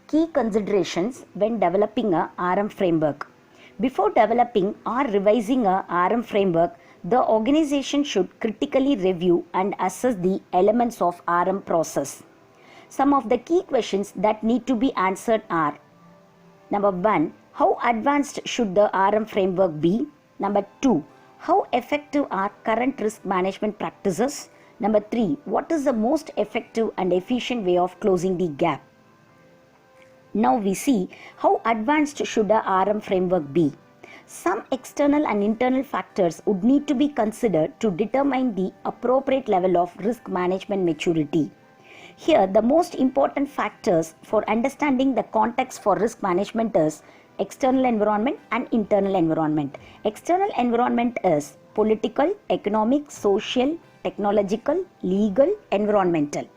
Key considerations when developing a RM framework. Before developing or revising a RM framework, the organization should critically review and assess the elements of RM process. Some of the key questions that need to be answered are: number 1, how advanced should the RM framework be? Number 2, how effective are current risk management practices? Number 3, what is the most effective and efficient way of closing the gap? Now we see how advanced should a RM framework be. Some external and internal factors would need to be considered to determine the appropriate level of risk management maturity. Here, the most important factors for understanding the context for risk management is external environment and internal environment. External environment is political, economic, social, technological, legal, environmental.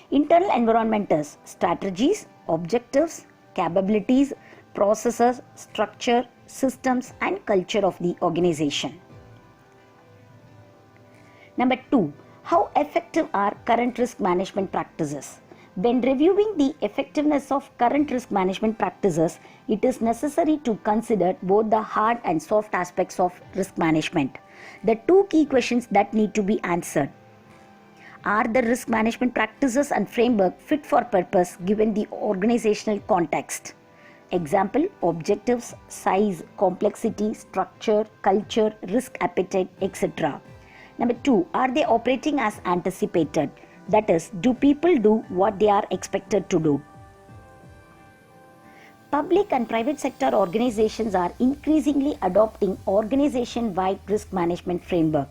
Internal environment is strategies, objectives, capabilities, processes, structure, systems, and culture of the organization. Number 2, how effective are current risk management practices? When reviewing the effectiveness of current risk management practices, it is necessary to consider both the hard and soft aspects of risk management. The two key questions that need to be answered: are the risk management practices and framework fit for purpose given the organizational context? Example: objectives, size, complexity, structure, culture, risk appetite, etc. Number 2, are they operating as anticipated? That is, do people do what they are expected to do? Public and private sector organizations are increasingly adopting organization-wide risk management framework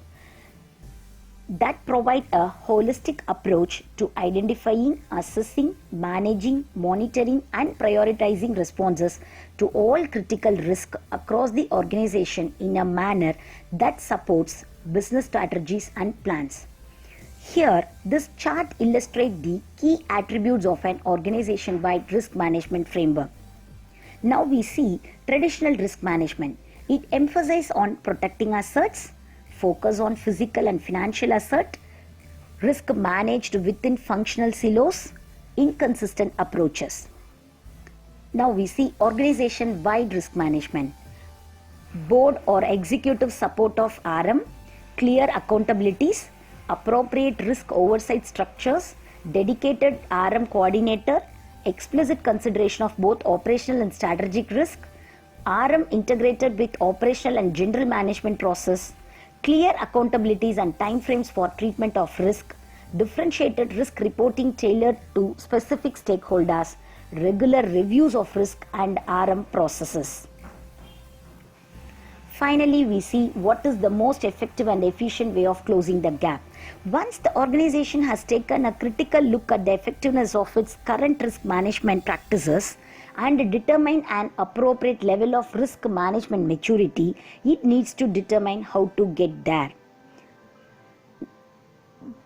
that provide a holistic approach to identifying, assessing, managing, monitoring, and prioritizing responses to all critical risk across the organization in a manner that supports business strategies and plans. Here, this chart illustrates the key attributes of an organization-wide risk management framework. Now we see traditional risk management. It emphasizes on protecting assets, focus on physical and financial asset, risk managed within functional silos, inconsistent approaches. Now we see organization-wide risk management. Board or executive support of RM, clear accountabilities, appropriate risk oversight structures, dedicated RM coordinator, explicit consideration of both operational and strategic risk, RM integrated with operational and general management process, clear accountabilities and timeframes for treatment of risk, differentiated risk reporting tailored to specific stakeholders, regular reviews of risk and RM processes. Finally, we see what is the most effective and efficient way of closing the gap. Once the organization has taken a critical look at the effectiveness of its current risk management practices and determined an appropriate level of risk management maturity, it needs to determine how to get there.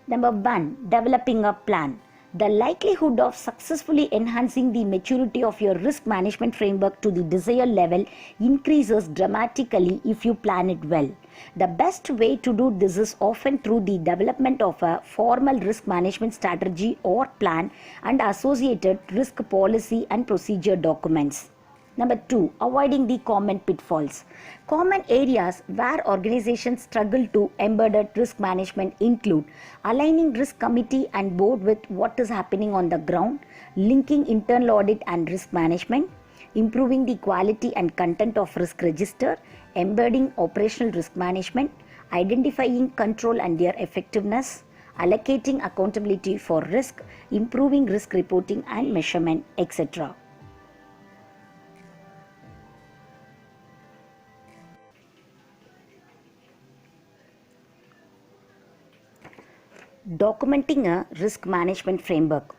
Number 1, developing a plan. The likelihood of successfully enhancing the maturity of your risk management framework to the desired level increases dramatically if you plan it well. The best way to do this is often through the development of a formal risk management strategy or plan and associated risk policy and procedure documents. Number 2, avoiding the common pitfalls. Common areas where organizations struggle to embed risk management include aligning risk committee and board with what is happening on the ground, linking internal audit and risk management, improving the quality and content of risk register, embedding operational risk management, identifying control and their effectiveness, allocating accountability for risk, improving risk reporting and measurement, etc. Documenting a risk management framework.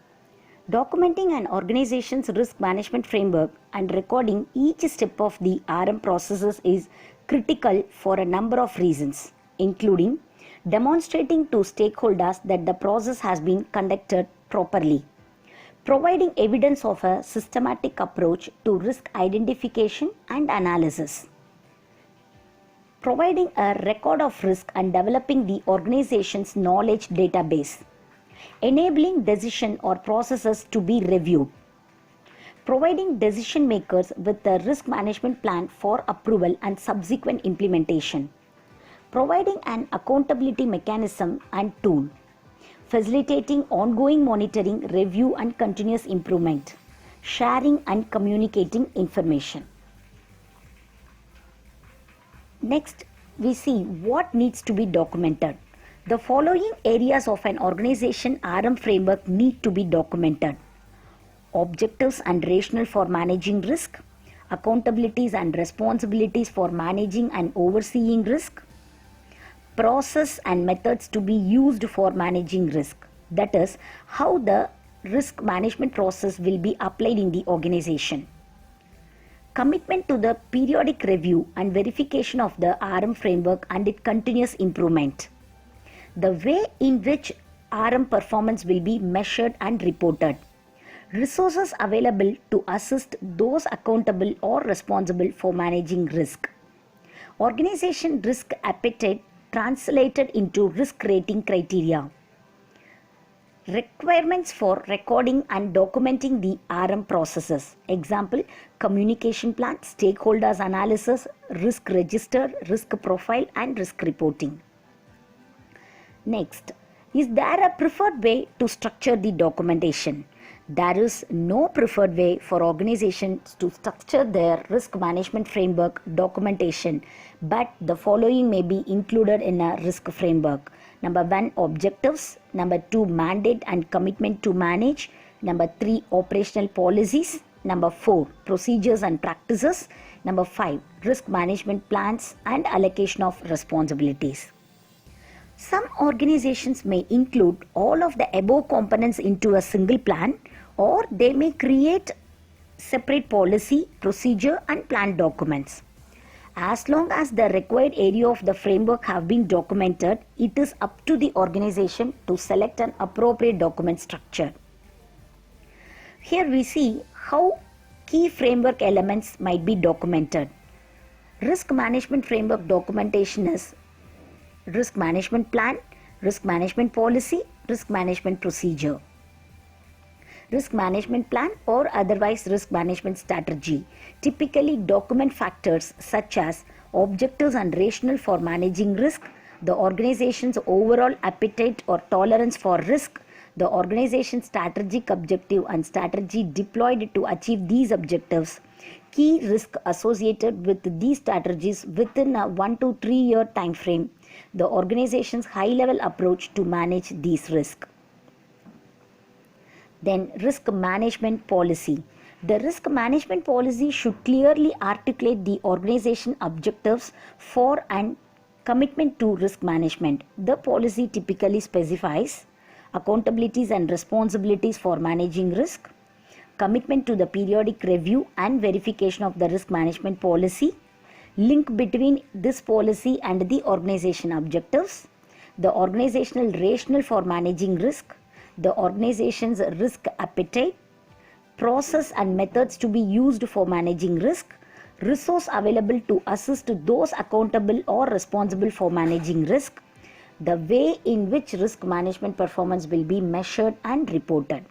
Documenting an organization's risk management framework and recording each step of the RM processes is critical for a number of reasons, including demonstrating to stakeholders that the process has been conducted properly, providing evidence of a systematic approach to risk identification and analysis, providing a record of risk and developing the organization's knowledge database, enabling decision or processes to be reviewed, providing decision makers with a risk management plan for approval and subsequent implementation, providing an accountability mechanism and tool, facilitating ongoing monitoring, review and continuous improvement, sharing and communicating information. Next, we see what needs to be documented. The following areas of an organization RM framework need to be documented: objectives and rationale for managing risk, accountabilities and responsibilities for managing and overseeing risk, process and methods to be used for managing risk, that is, how the risk management process will be applied in the organization. Commitment to the periodic review and verification of the RM framework and its continuous improvement. The way in which RM performance will be measured and reported. Resources available to assist those accountable or responsible for managing risk. Organization risk appetite translated into risk rating criteria. Requirements for recording and documenting the RM processes. Example, communication plan, stakeholders analysis, risk register, risk profile and risk reporting. Next, is there a preferred way to structure the documentation? There is no preferred way for organizations to structure their risk management framework documentation, but the following may be included in a risk framework. Number 1, objectives. Number 2, mandate and commitment to manage. Number 3, operational policies. Number 4, procedures and practices. Number 5, risk management plans and allocation of responsibilities. Some organizations may include all of the above components into a single plan, or they may create separate policy, procedure and plan documents. As long as the required area of the framework have been documented, it is up to the organization to select an appropriate document structure. Here we see how key framework elements might be documented. Risk management framework documentation is risk management plan, risk management policy, risk management procedure. Risk management plan or otherwise risk management strategy typically document factors such as objectives and rationale for managing risk, the organization's overall appetite or tolerance for risk, the organization's strategic objective and strategy deployed to achieve these objectives, key risk associated with these strategies within a 1 to 3 year time frame, the organization's high level approach to manage these risks. Then risk management policy. The risk management policy should clearly articulate the organization objectives for and commitment to risk management. The policy typically specifies accountabilities and responsibilities for managing risk, commitment to the periodic review and verification of the risk management policy, link between this policy and the organization objectives, the organizational rationale for managing risk, the organization's risk appetite, process and methods to be used for managing risk, resource available to assist those accountable or responsible for managing risk, the way in which risk management performance will be measured and reported.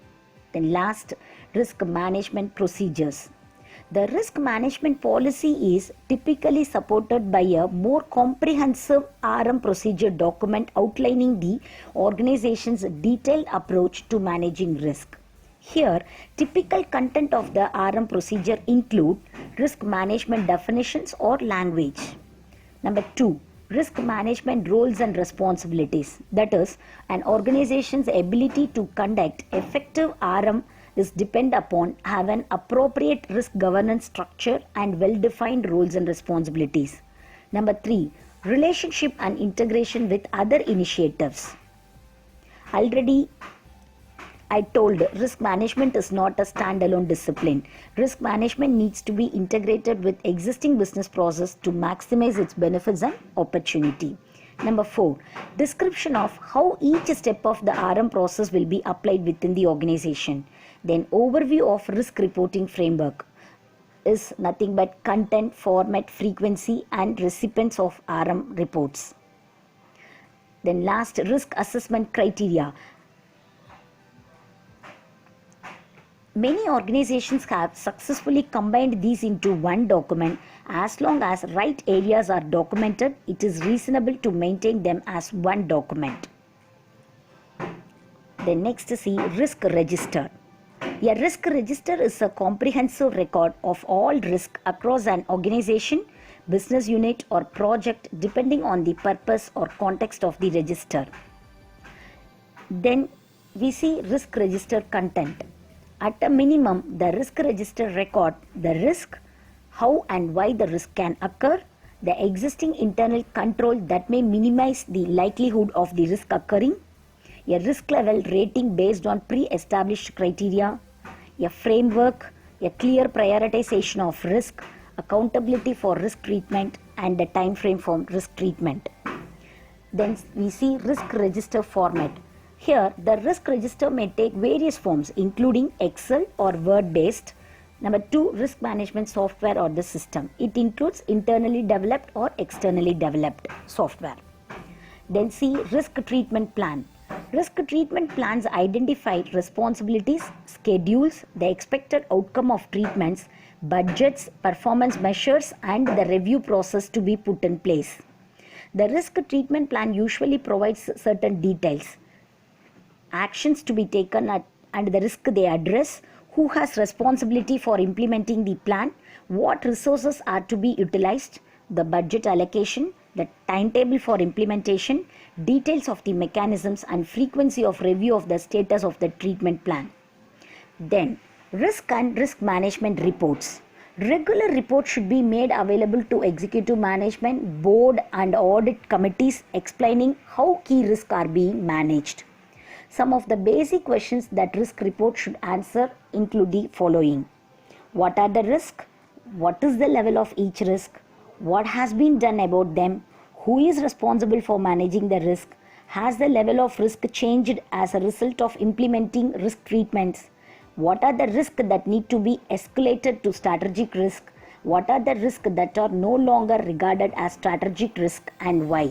Then last, risk management procedures. The risk management policy is typically supported by a more comprehensive RM procedure document outlining the organization's detailed approach to managing risk. Here, typical content of the RM procedure include risk management definitions or language. Number 2, risk management roles and responsibilities. That is, an organization's ability to conduct effective RM is depend upon have an appropriate risk governance structure and well-defined roles and responsibilities. Number 3, relationship and integration with other initiatives. Already I told risk management is not a standalone discipline. Risk management needs to be integrated with existing business process to maximize its benefits and opportunity. Number 4, description of how each step of the RM process will be applied within the organization. Then overview of risk reporting framework is nothing but content, format, frequency and recipients of RM reports. Then last, risk assessment criteria. Many organizations have successfully combined these into one document. As long as right areas are documented, it is reasonable to maintain them as one document. Then next see risk register. A risk register is a comprehensive record of all risk across an organization, business unit or project depending on the purpose or context of the register. Then we see risk register content. At a minimum, the risk register record the risk, how and why the risk can occur, the existing internal control that may minimize the likelihood of the risk occurring, a risk level rating based on pre-established criteria, a framework, a clear prioritization of risk, accountability for risk treatment, and a time frame for risk treatment. Then we see risk register format. Here, the risk register may take various forms, including Excel or Word based. Number 2, risk management software or the system. It includes internally developed or externally developed software. Then see risk treatment plan. Risk treatment plans identify responsibilities, schedules, the expected outcome of treatments, budgets, performance measures, and the review process to be put in place. The risk treatment plan usually provides certain details, actions to be taken and the risk they address, who has responsibility for implementing the plan, what resources are to be utilized, the budget allocation, the timetable for implementation, details of the mechanisms and frequency of review of the status of the treatment plan. Then, risk and risk management reports. Regular reports should be made available to executive management, board and audit committees explaining how key risks are being managed. Some of the basic questions that risk report should answer include the following. What are the risks? What is the level of each risk? What has been done about them? Who is responsible for managing the risk? Has the level of risk changed as a result of implementing risk treatments? What are the risks that need to be escalated to strategic risk? What are the risks that are no longer regarded as strategic risk and why?